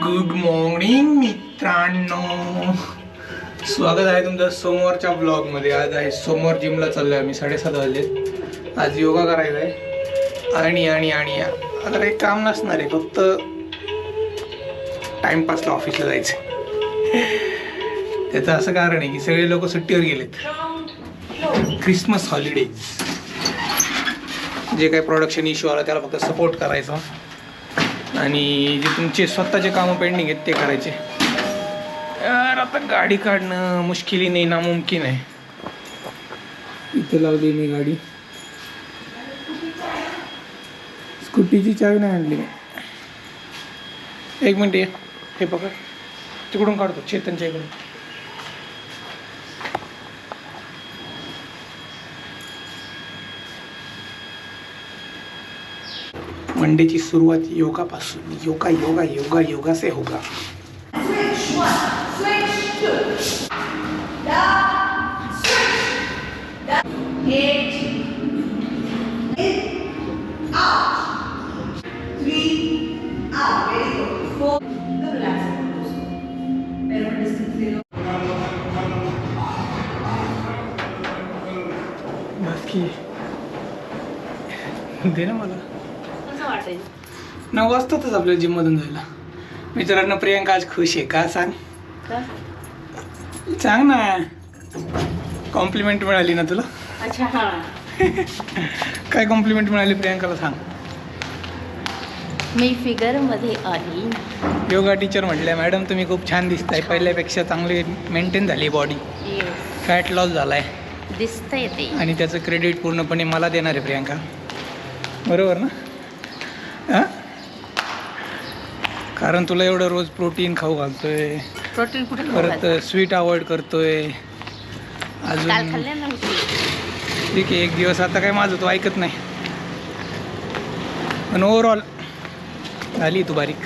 Good morning मित्रांनो, स्वागत आहे तुमचं सोमवारच्या ब्लॉगमध्ये. आज आहे सोमवार. जिमला चाललोय आम्ही. 7:30 वाजले. आज योगा करायचा आहे आणि आणि आणि आता काही काम नसणार आहे, फक्त टाइमपासला ऑफिसला जायचं. त्याचं असं कारण आहे की सगळे लोक सुट्टीवर गेलेत. Christmas holidays. जे काही प्रोडक्शन इश्यू आला त्याला फक्त सपोर्ट करायचा आणि जे तुमचे स्वतःचे कामं पेंडिंग आहेत ते करायचे. यार आता गाडी काढणं मुश्किली नाही, नामुमकिन आहे. इथे लावली मी गाडी. स्कूटीची चावी नाही आणली मी. एक मिनिट, हे पकड. तिकडून काढतो, चेतनच्या इकडून. मंडेची सुरुवात योगापासून. योगा योगा योगा योगा से होगा. बाकी दे ना मला. 9 वाजतातच आपल्याला जिम मधून जायला. मित्रांनो, प्रियंका आज खुश आहे का? सांग सांग ना. कॉम्प्लिमेंट मिळाली ना तुला? अच्छा, हा. काय कॉम्प्लिमेंट मिळाली प्रियंकाला सांग? मी फिगर मध्ये आली. योगा टीचर म्हटल्या, मॅडम तुम्ही खूप छान दिसताय, पहिल्यापेक्षा चांगली मेंटेन झाली बॉडी, फॅट लॉस झालाय दिसतंय ते. आणि त्याचं क्रेडिट पूर्णपणे मला देणार आहे प्रियंका. बरोबर ना? हां, कारण तुला एवढं रोज प्रोटीन खाऊ घालतोय, प्रोटीन कुठे परत स्वीट अवॉइड करतोय. अजून खाल्लं ना. ठीक आहे, एक दिवस आता काय माझं तो ऐकत नाही, पण ओव्हरऑल झाली तू बारीक.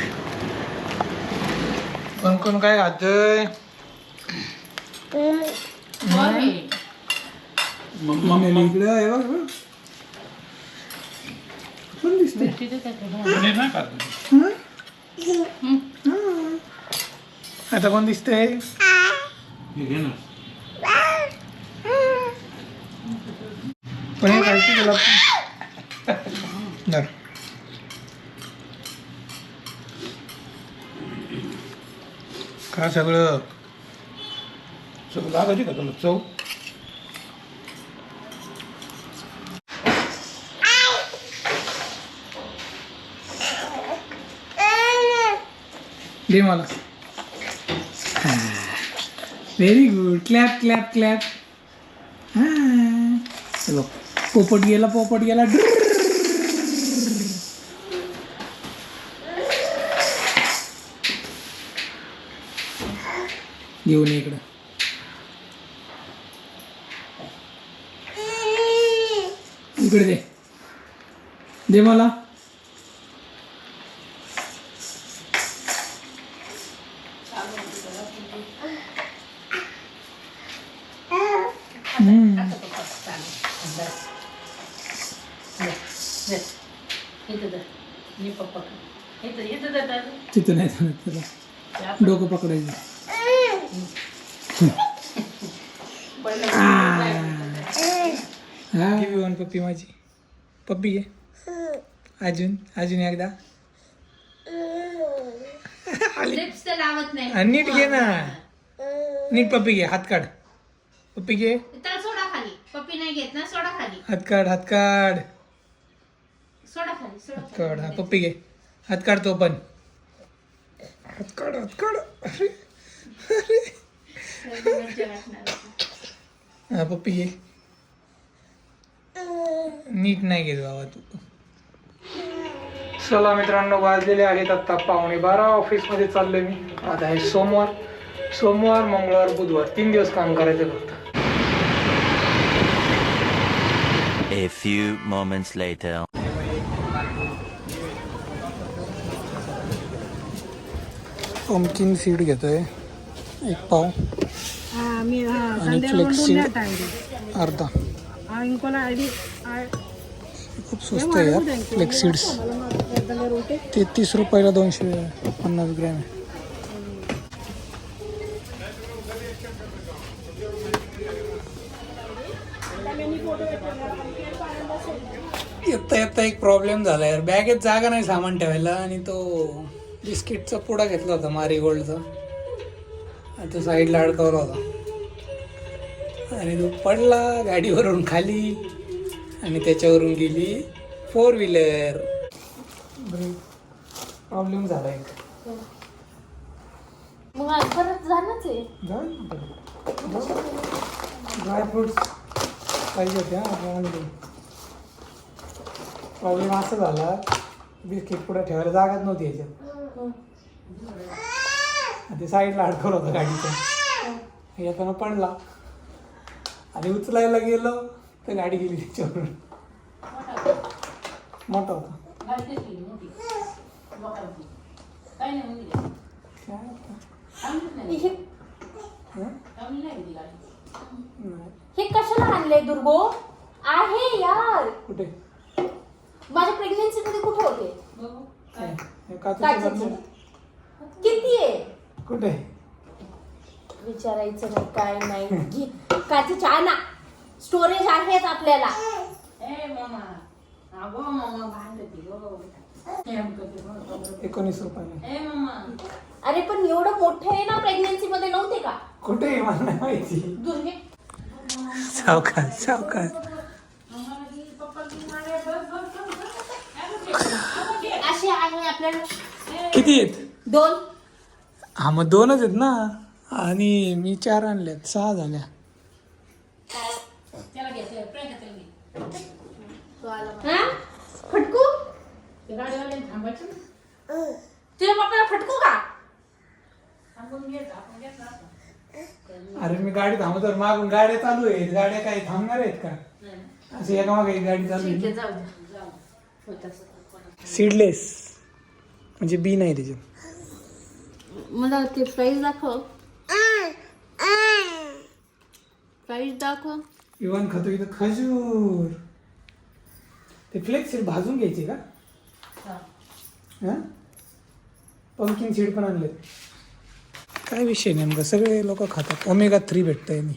कोण कोण काय खातोय? इकडं आहे बघ. कोण दिसते? आता कोण दिसतंय? पनीर खायची तुला? धर. का सगळं लागायची का तुला चव? दे मला. Very good. Clap clap clap. हां, चलो. पोपट गेला, पोपट गेला. घेऊन ये इकडं. इकडे दे. दे मला. तिथं नाही त्याला डोकं पकडायचं. वन पप्पी माझी. पप्पी घे. अजून अजून एकदा. नीट घे ना. नीट पप्पी घे. हात काढ. पप्पी घे. सोडा खाली. पप्पी नाही घेत ना. सोडा खाली. हात काढ. हात काढ. सोडा खाली. सोडा हात काढ. हा पप्पी घे. हात काढ तो पण. हात काढ. हात काढ. अरे हा पप्पी घे. नीट नाही घेत बाबा तू. चला मित्रांनो, वाजलेले आहेत आता 11:15. ऑफिसमध्ये चाललोय मी. आज आहे सोमवार. सोमवार, मंगळवार, बुधवार 3 दिवस काम करायचं फक्त. A few moments later. Pumpkin seed घेतोय 1 पाव आणि फ्लेक्स सीड अर्धा. खूप स्वस्त आहे यार फ्लेक्स सीड्स. 33 रुपयाला 250 ग्रॅम आहे. येता येता एक प्रॉब्लेम झाला यार, बॅगेत जागा नाही सामान ठेवायला आणि तो बिस्किटचा पुडा घेतला होता मारीगोल्डचा, तो साईडला अडकवला होता आणि तो पडला गाडीवरून खाली आणि त्याच्यावरून गेली 4 व्हीलर. प्रॉब्लेम झाला एक. मग आज परत जाणंच आहे. ड्रायफ्रुट्स पाहिजे होते आपल्याला. प्रॉब्लेम असा झाला, बिस्किट पुढे ठेवायला जागाच नव्हती याच्यात. ते साईडला अडकवलं होतं गाडीच्या, येताना पडला आणि उचलायला गेलो तर गाडी गेली त्याच्यावरून. मोठा होता. हे कशाला आणले दुर्गो आहे यार? कुठे? माझ्या प्रेग्नन्सी मध्ये कुठे होते? किती आहे? कुठे विचारायचं नाही काय नाही. काचेच्या आणा, स्टोरेज आहेत आपल्याला. 19 रुपये. अरे पण एवढं मोठं आहे ना, प्रेग्नन्सी मध्ये नव्हते का? कुठे आहे मला नाही माहिती. दुर्गे सावकाश सावकाश. असे आहे आपल्याला. किती आहेत? 2. हा मग 2च आहेत ना, आणि मी 4 आणल्यात, 6 झाल्या. फटकू तुझ्या पप्पाला फटकू का? अरे मी गाडी थांबवतो, मागून गाड्या चालू आहेत, गाड्या काही थांबणार आहेत का? अशी एका मागे एक गाडी चालू आहे. सीडलेस म्हणजे बी नाही त्याच्यात. मला ते प्राइस दाखव. प्राइस दाखव. इवन खातो इथं खजूर. ते फ्लेक्स सीड भाजून घ्यायचे का? हा, पंकिन सीड पण आणले. काय विषय नेमका, सगळे लोक खातात. ओमेगा 3 भेटतं यांनी.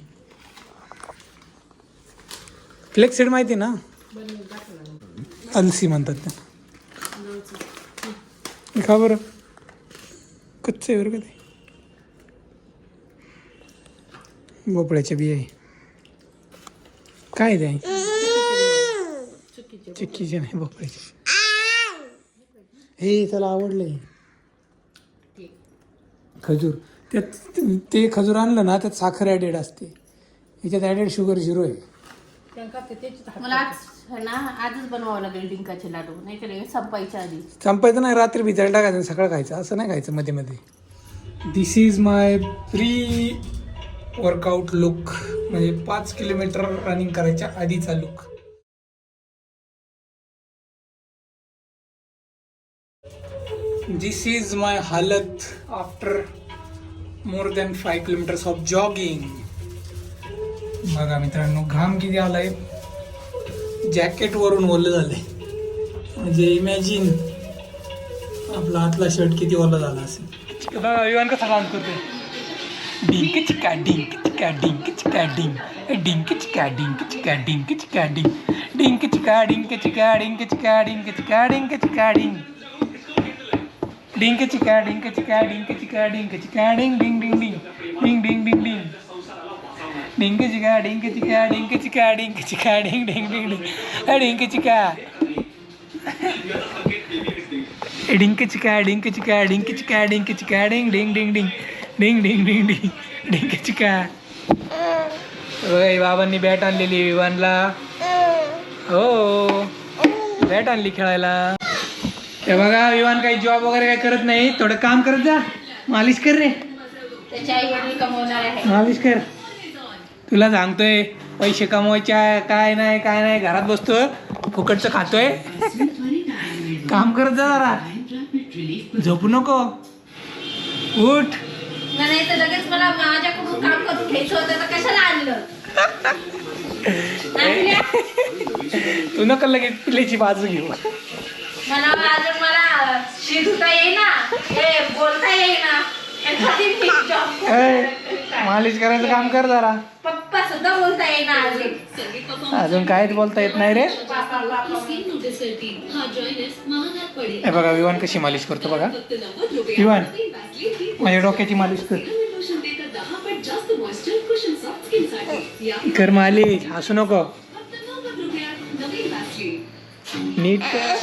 फ्लेक्स सीड माहिती ना, अलसी म्हणतात त्या. खा बरं, कच्चे बरं का ते. भोपळ्याच्या बिया आहे. काय ते? चिक्कीचे नाही, भोपळ्याचे. हे त्याला आवडलंय खजूर. त्यात ते खजूर आणलं ना, त्यात साखर ॲडेड असते, याच्यात ॲडेड शुगर 0 आहे. मला आजच बनवावं लागेल डिंकाचे लाडू, नाही तर संपायच्या आधी. संपायचं नाही, रात्री भिजायला टाकायचं, सकाळ खायचं, असं नाही खायचं मध्ये मध्ये. This is my pre workout look, म्हणजे 5 किलोमीटर रनिंग करायच्या आधीचा लुक. दिस इज माय हालत after more than 5 kilometres of jogging. बघा मित्रांनो, घाम किती आलाय, जॅकेट वरून ओलं झालंय. म्हणजे इमॅजिन आपला आतला शर्ट किती ओला झाला असेल. बघा विमान कसा काम करतोय. डिंक चिका डिंक चिका डिंक चिका डिंक डिंक चिका डिंक चिका डिंक चिका डिंक डिंक चिका डिंक चिका डिंक चिका डिंक चिका डिंक चिका डिंक डिंक चिका डिंक चिका डिंक चिका डिंक चिका डिंग डिंग डिंग डिंग डिंग डिंग डिंग डिंग डिंक चिका डिंक चिका डिंक चिका डिंक चिका डिंग डिंग डिंग डिंग डिंक चिका डिंक चिका डिंक चिका डिंक चिका डिंक चिका डिंग डिंग डिंग डिंग डिंग डिंग डिंग डिंग डिंक चिका. होय, बाबांनी बॅट आणलेली विवानला. हो, बॅट आणली खेळायला. हे बघा, विवान काही जॉब वगैरे काही करत नाही, थोडं काम करत जा. मालिश कर रे, त्याच्या आई वडील कमवणार आहे. मालिश कर. तुला सांगतोय, पैसे कमवायचे काय नाही, घरात बसतोय, फुकटचं खातोय. काम करत जा जरा, झोपू नको, उठ. नाही तर लगेच मला माझ्याकडून काम करून घ्यायचं होतं, तर कशाला आणलं? तू नका लगेच पिल्याची बाजू घेऊ. मला शिजता येईना, बोलता येईना, एखादी मालिश करायचं काम कर जरा. पप्पा सुद्धा बोलता येणार अजून. अजून काहीच बोलता येत नाही रे. हे बघा विवान कशी मालिश करतो बघा. विवान माझ्या डोक्याची मालिश कर. कर मालिश, हसू नको नीट कर.